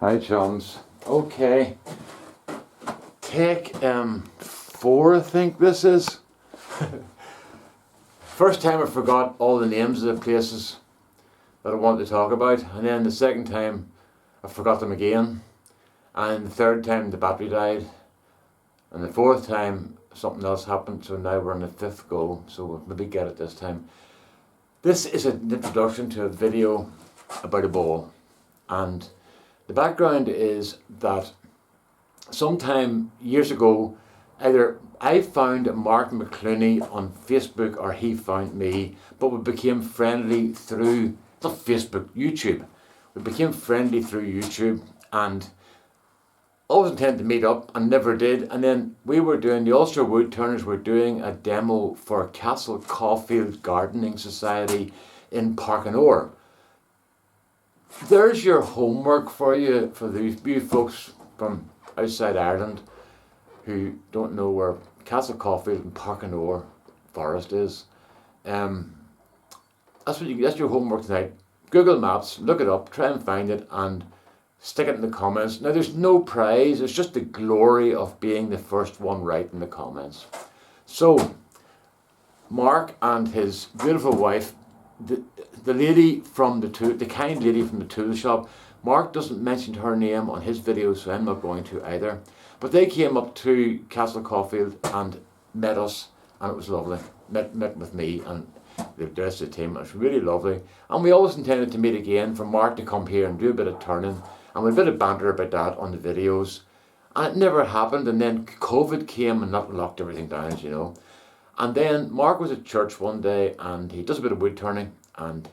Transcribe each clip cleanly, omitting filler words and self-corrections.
Hi chums. Okay. Take 4 I think this is. First time I forgot all the names of the places that I wanted to talk about, and then the second time I forgot them again, and the third time the battery died, and the fourth time something else happened, so now we're on the 5th go, so we'll maybe get it this time. This is an introduction to a video about a ball, and the background is that sometime years ago, either I found Mark McClooney on Facebook or he found me, but we became friendly through, not Facebook, YouTube. We became friendly through YouTube and always intended to meet up and never did. And then we were doing, the Ulster Wood Turners were doing a demo for Castle Caulfield Gardening Society in Parkinore. There's your homework for you, for these you folks from outside Ireland who don't know where Castle Caulfield and Parkinore Forest is. That's your homework tonight. Google Maps, look it up, try and find it, and stick it in the comments. Now there's no prize, it's just the glory of being the first one right in the comments. So, Mark and his beautiful wife, the lady from the kind lady from the tool shop, Mark doesn't mention her name on his video, so I'm not going to either. But they came up to Castle Caulfield and met us, and it was lovely. Met with me and the rest of the team. It was really lovely. And we always intended to meet again for Mark to come here and do a bit of turning. And we had a bit of banter about that on the videos. And it never happened. And then COVID came and locked everything down, as you know. And then Mark was at church one day and he does a bit of wood turning, and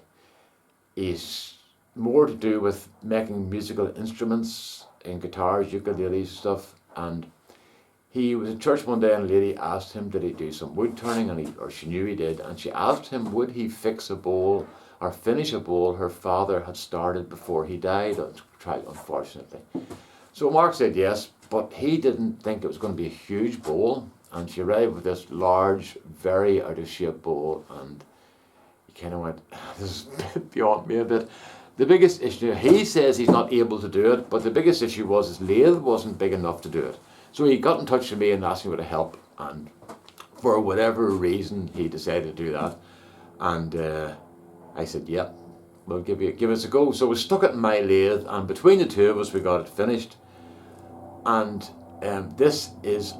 he's more to do with making musical instruments in guitars, ukuleles, stuff. And he was at church one day and a lady asked him did he do some wood turning, and she knew he did, and she asked him would he fix a bowl or finish a bowl her father had started before he died, unfortunately. So Mark said yes, but he didn't think it was going to be a huge bowl, and she arrived with this large, very out of shape bowl, and he kind of went, this is beyond me a bit. The biggest issue, he says he's not able to do it, but the biggest issue was his lathe wasn't big enough to do it. So he got in touch with me and asked me for help, and for whatever reason he decided to do that. And I said, yeah, we'll give us a go. So we stuck it in my lathe, and between the two of us we got it finished. And this is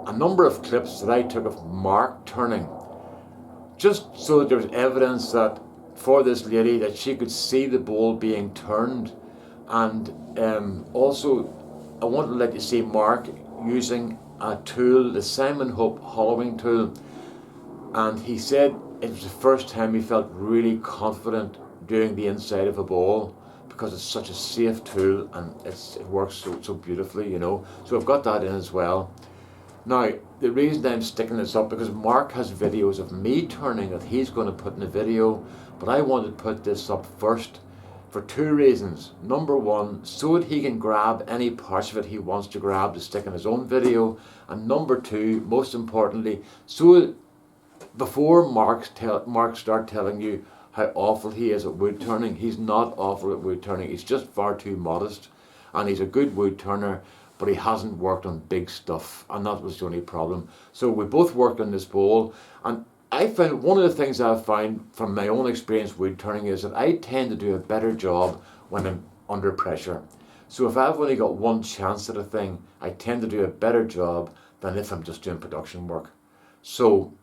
a number of clips that I took of Mark turning, just so that there was evidence that for this lady that she could see the bowl being turned. And also I wanted to let you see Mark using a tool, the Simon Hope hollowing tool, and he said it was the first time he felt really confident doing the inside of a bowl, because it's such a safe tool and it works so beautifully, you know. So I've got that in as well. Now, the reason I'm sticking this up, because Mark has videos of me turning that he's going to put in the video, but I wanted to put this up first for 2 reasons. Number one, so that he can grab any parts of it he wants to grab to stick in his own video. And number 2, most importantly, so before Mark start telling you how awful he is at wood turning, he's not awful at wood turning, he's just far too modest. And he's a good wood turner, but he hasn't worked on big stuff, and that was the only problem. So we both worked on this bowl, and I found one of the things I've found from my own experience wood turning is that I tend to do a better job when I'm under pressure. So if I've only got one chance at a thing, I tend to do a better job than if I'm just doing production work. So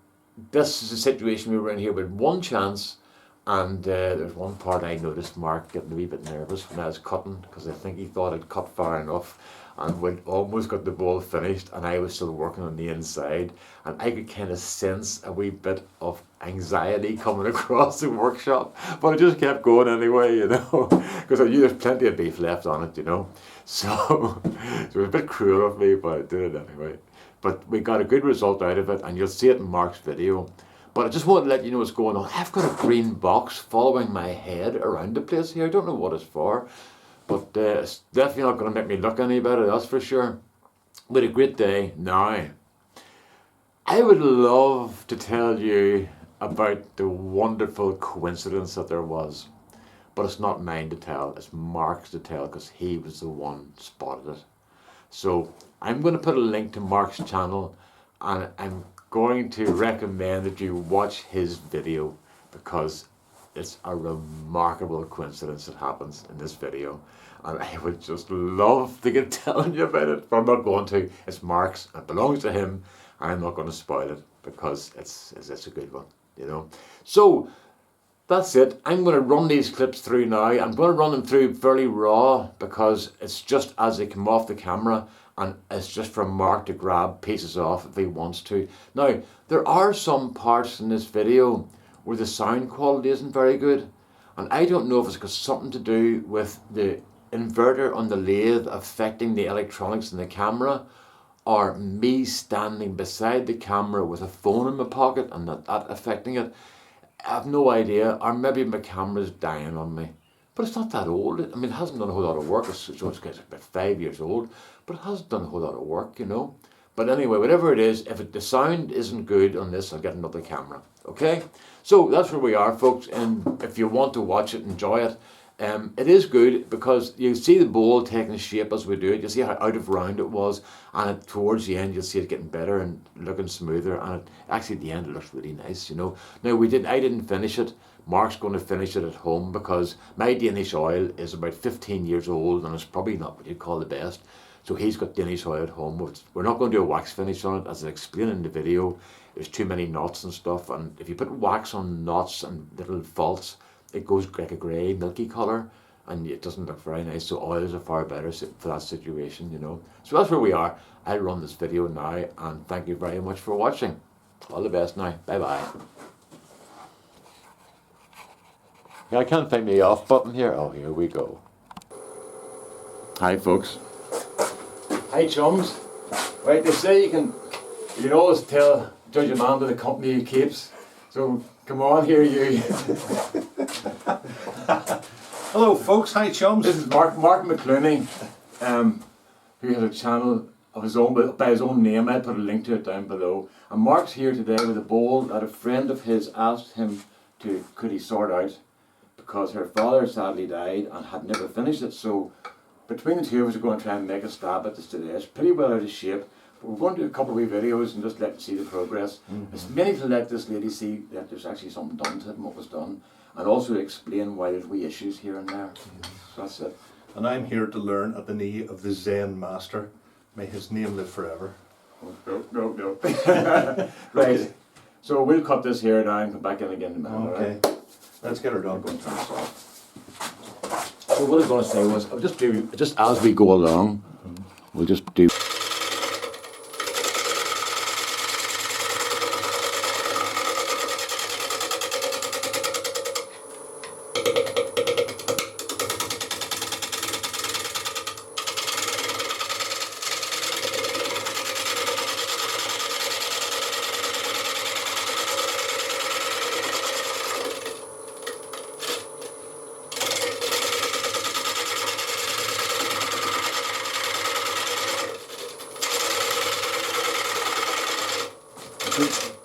this is a situation we were in here with one chance, and there's one part I noticed Mark getting a wee bit nervous when I was cutting, because I think he thought I'd cut far enough, and we almost got the bowl finished and I was still working on the inside, and I could kind of sense a wee bit of anxiety coming across the workshop, but I just kept going anyway, you know, because I knew there's plenty of beef left on it, you know. So it was a bit cruel of me, but I did it anyway. But we got a good result out of it, and you'll see it in Mark's video. But I just want to let you know what's going on. I've got a green box following my head around the place here. I don't know what it's for, but it's definitely not going to make me look any better, that's for sure. We had a great day. Now, I would love to tell you about the wonderful coincidence that there was. but it's not mine to tell, it's Mark's to tell, because he was the one spotted it. So I'm going to put a link to Mark's channel, and I'm going to recommend that you watch his video, because it's a remarkable coincidence that happens in this video, and I would just love to get telling you about it, but I'm not going to. It's Mark's, it belongs to him, and I'm not going to spoil it, because it's a good one, you know. So that's it. I'm going to run these clips through now. I'm going to run them through fairly raw, because it's just as they come off the camera, and it's just for Mark to grab pieces off if he wants to. Now, there are some parts in this video where the sound quality isn't very good, and I don't know if it's got something to do with the inverter on the lathe affecting the electronics in the camera, or me standing beside the camera with a phone in my pocket and that affecting it. I have no idea, or maybe my camera's dying on me. But it's not that old. I mean, it hasn't done a whole lot of work. It's about 5 years old, but it hasn't done a whole lot of work, you know. But anyway, whatever it is, if the sound isn't good on this, I'll get another camera. Okay? So that's where we are, folks. And if you want to watch it, enjoy it. It is good, because you see the bowl taking shape as we do it. You see how out of round it was, and towards the end you'll see it getting better and looking smoother, and actually at the end it looks really nice, you know. Now I didn't finish it. Mark's going to finish it at home, because my Danish oil is about 15 years old, and it's probably not what you'd call the best. So he's got Danish oil at home. We're not going to do a wax finish on it, as I explained in the video. There's too many knots and stuff, and if you put wax on knots and little faults, it goes like a grey, milky colour, and it doesn't look very nice. So oils are far better for that situation, you know. So that's where we are. I'll run this video now, and thank you very much for watching. All the best now. Bye bye. Yeah, I can't find the off button here. Oh, here we go. Hi, folks. Hi, chums. Right, they say you can always tell, judge a man by the company he keeps. So come on here, you. Hello, folks. Hi, chums. This is Mark McClooney, who has a channel of his own by his own name. I'll put a link to it down below. And Mark's here today with a bowl that a friend of his asked him could he sort out, because her father sadly died and had never finished it. So between the two of us, we're going to try and make a stab at this today. It's pretty well out of shape, but we're going to do a couple of wee videos and just let you see the progress. It's mainly to let this lady see that there's actually something done to it and what was done, and also explain why there's wee issues here and there. So that's it. And I'm here to learn at the knee of the Zen master. May his name live forever. Oh, no. Right. So we'll cut this here now and come back in again in a minute. Okay. Right? Let's get her done. So what I was going to say was, I'll just do, just as we go along, we'll just do.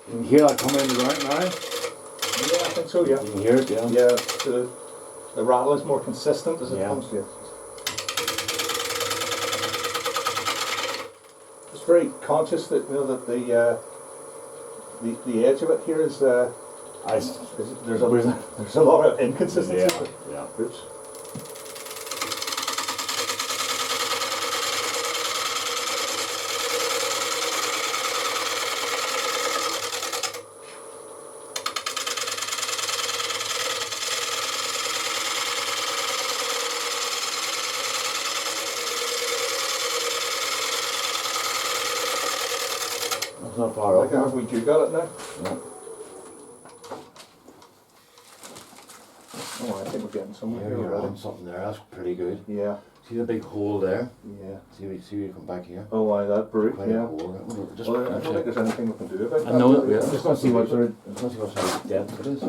You can hear that coming in the right now? Yeah, I think so, yeah. You can hear it, yeah? Yeah, the rattle is more consistent as it Yeah. comes to it. Just very conscious that, you know, that the edge of it here is there's a lot of inconsistency. Yeah. Oops. That's not far off. Have we got it now? Yeah. Oh, I think we're getting somewhere Yeah, here you're already. on something there, that's pretty good. Yeah, See the big hole there? yeah. See you come back here? Oh, why that brute, Quite a yeah. hole. Just Well, I don't think there's anything we can do about that. I know that, I'm just going to see what sort of depth it is.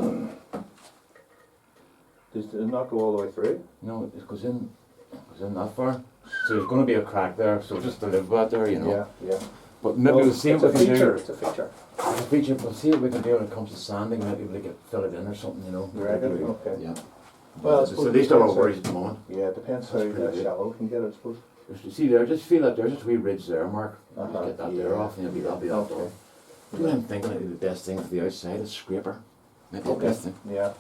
Does it not go all the way through? No, it goes in that far. So there's going to be a crack there, so just to live with there, you know. Yeah, yeah. But maybe Well, we'll see it's what a we can feature, do. it's a feature. It's a feature, we'll see what we can do when it comes to sanding. Maybe we can fill it in or something, you know. You reckon? Maybe we- Okay. Yeah. Well, I So suppose these are all depends worries at the moment. Yeah, it depends how That's pretty good. shallow we can get it, I suppose. You see there, just feel that there's just a wee ridge there, Mark. Uh-huh, Just get that yeah. there off and that'll be that Okay. done. You know what I'm thinking maybe the best thing for the outside is scraper. Maybe the Okay. best thing. Yeah.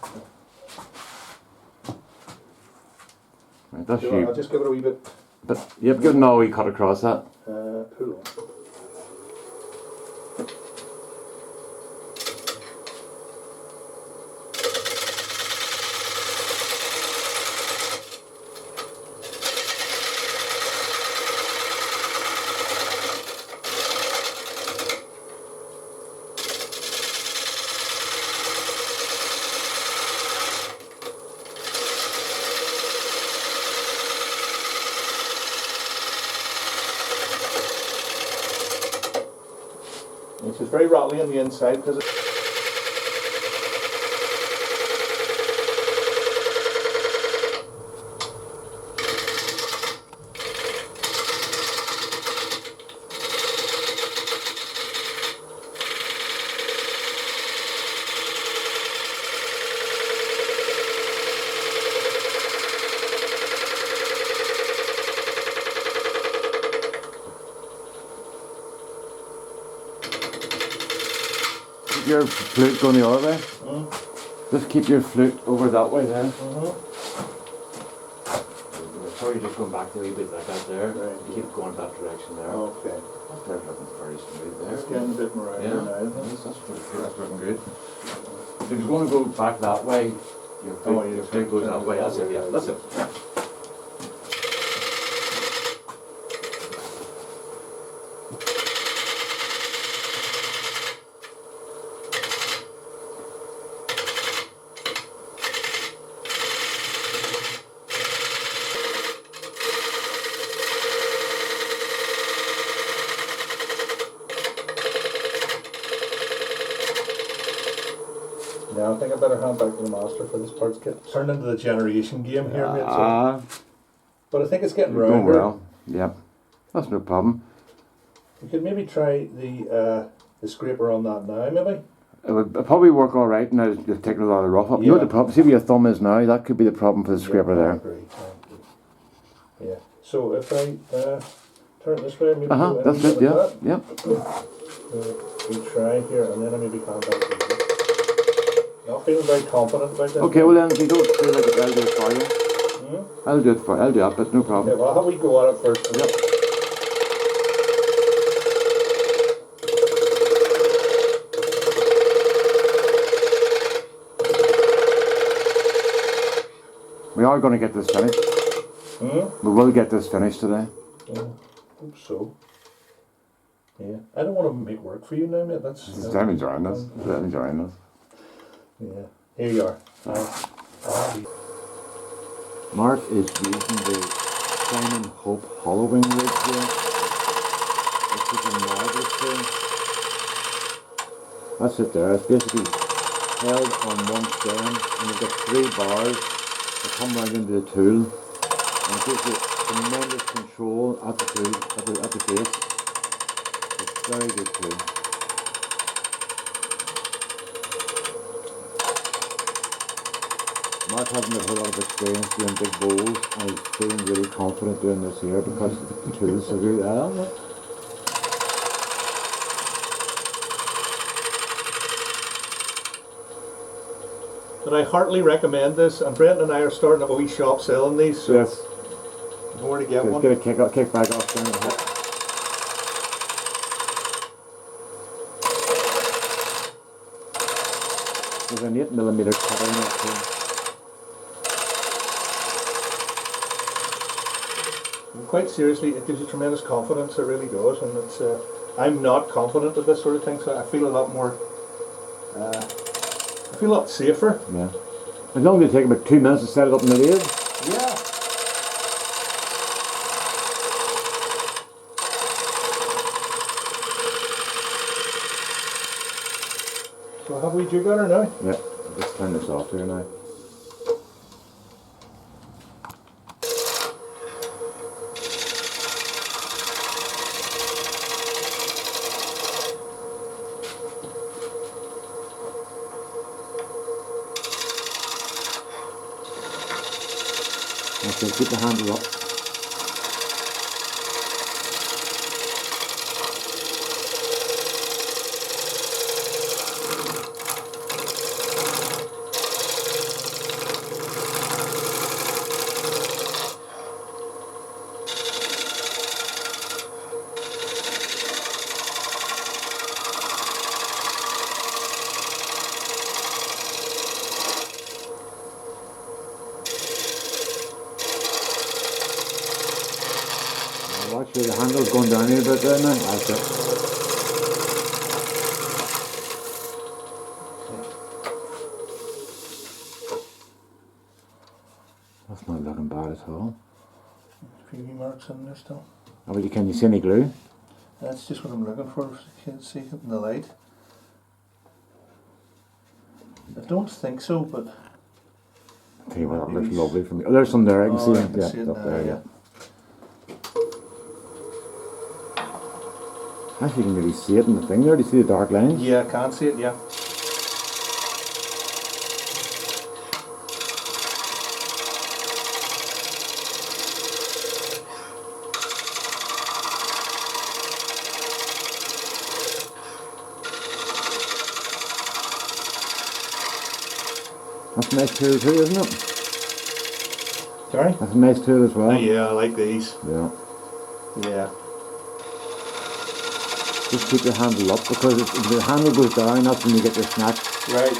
Right, that's So I'll you. just give it a wee bit But you've given all we cut across that. pull on. It's just very rattly on the inside because Keep your flute going the other way. Just keep your flute over that way there. Sorry, just going back a wee bit like that there. Right. You keep going that direction there. Okay. That's looking very smooth there. It's getting a bit more out Yeah, there now. yes, that's pretty good. That's looking good. If you're going to go back that way, your Oh, flute, yeah, your flute goes that way. That's it. Yeah, that's it. Now I think I better hand back to the master for this part's get turned into the generation game here, mate. So. Ah, But I think it's getting going rounder. well. Yep, that's no problem. You could maybe try the scraper on that now, maybe. It would probably work all right now. You've taken a lot of the rough up. You know what the Yeah. problem? See where your thumb is now. That could be the problem for the scraper Yeah, I there. agree. Yeah. So if I turn it this way, maybe go in That's and it. get Yeah, that. yeah. We try here, and then I maybe hand back to you. Not feeling very confident about this. Okay, well then, if you don't feel like it, I'll do it for you. Hmm? I'll do it for you. I'll do that, but no Okay, problem. well, how we go at it first? Yep. We are going to get this finished. We will get this finished today. Oh, hope so. Yeah, I don't want to make work for you now, mate. I'm enjoying this. I'm enjoying this. Yeah, here you are. Mark is using the Simon Hope hollowing rig here. It's looking marvellous here. That's it there. It's basically held on one stem, and you've got 3 bars that come round into the tool, and it gives you tremendous control at the tool, at the face. It's very good tool. Mark hasn't a whole lot of experience doing big bowls, and he's feeling really confident doing this here because the tools are good. But I heartily recommend this, and Brenton and I are starting a wee shop selling these, so Yes. more to get Good, one. get a kick back off down the hip. There's an 8mm cutter in that too. And quite seriously, it gives you tremendous confidence, it really does, and it's I'm not confident with this sort of thing, so I feel a lot more, I feel a lot safer. Yeah. As long as it take about 2 minutes to set it up in the lathe. Yeah. So have we do better now? Yeah. Let's turn this off here now. Okay, keep the handle up. Watch where the handle's going down here a bit there now. That's it. That's not looking bad at all. A few marks in there still. Oh, but can you see any glue? That's just what I'm looking for. If you can't see it in the light. I don't think so, but I'll tell you what, that looks lovely from me. Oh, there's some there, I can see I it. can Yeah, see it up now, there, yeah. yeah. Actually, you can really see it in the thing there. Do you see the dark lines? Yeah, I can see it, yeah. That's a nice tool too, isn't it? Sorry? That's a nice tool as well. Yeah, I like these. Yeah. Yeah. Just keep your handle up, because if the handle goes down, that's when you get your snack. Right.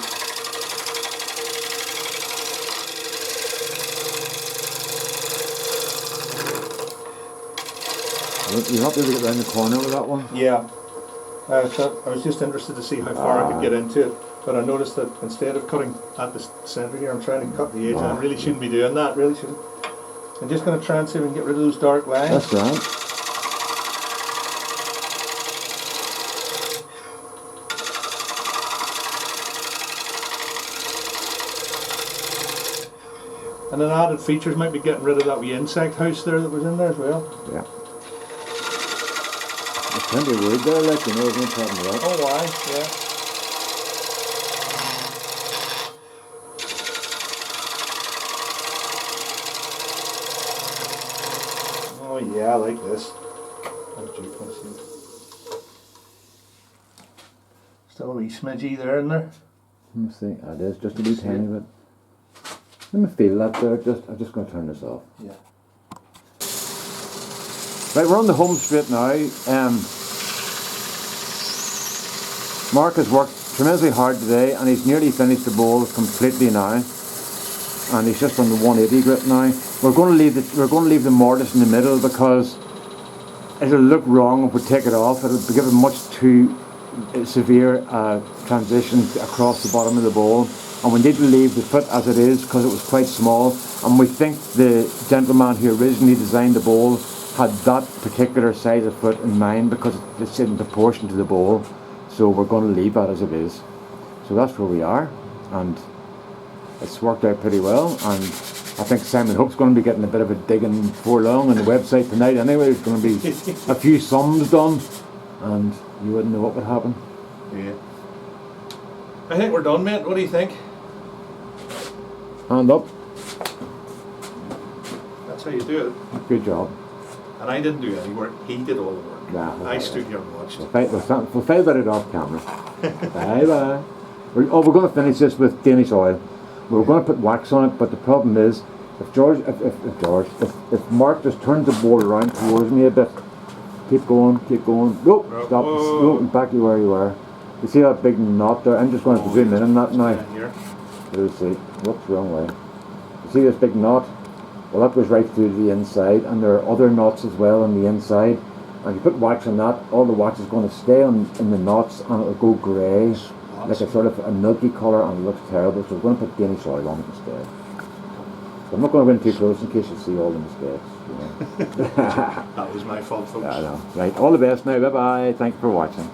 You're not able to get round the corner with that one. Yeah. I was just interested to see how far I could get into it, but I noticed that instead of cutting at the centre here, I'm trying to cut the edge, and I really shouldn't be doing that, really shouldn't. I'm just going to try and see if we can get rid of those dark lines. That's right. And an added features might be getting rid of that wee insect house there that was in there as well. Yeah. There's plenty of wood there, like, you know, there's no problem with that. Oh, why? Yeah. Oh yeah, I like this. Still a wee smidgy there in there. Let me see. It is just a wee tiny bit. Let me feel that there. I'm just going to turn this off. Yeah. Right, we're on the home straight now. Mark has worked tremendously hard today, and he's nearly finished the bowl completely now. And he's just on the 180 grit now. We're going to leave the mortise in the middle, because it'll look wrong if we take it off. It'll give a much too severe transition across the bottom of the bowl. And we need to leave the foot as it is, because it was quite small, and we think the gentleman who originally designed the bowl had that particular size of foot in mind, because it's in proportion to the bowl. So we're going to leave that as it is. So that's where we are, and it's worked out pretty well. And I think Simon Hope's going to be getting a bit of a digging before long on the website tonight anyway. There's going to be a few sums done, and you wouldn't know what would happen. Yeah. I think we're done, mate. What do you think? Hand up. That's how you do it. Good job. And I didn't do any work. He did all the work. Yeah, I stood here and watched. We'll fight about it off camera. Bye bye. We're going to finish this with Danish oil. We're going to put wax on it, but the problem is, if Mark just turns the bowl around towards me a bit, keep going. Nope, stop. Whoa. No, back to where you were. You see that big knot there? I'm just going to zoom in on that now. Here. Let's see. Whoops, wrong way. You see this big knot? Well, that goes right through the inside, and there are other knots as well on the inside. And if you put wax on that, all the wax is going to stay in the knots, and it'll go grey, like a sort of a milky colour, and it looks terrible. So we're going to put Danish oil on it instead. So I'm not going to go in too close in case you see all the mistakes. You know. That was my fault, folks. Yeah, I know. Right, all the best now. Bye bye. Thanks for watching.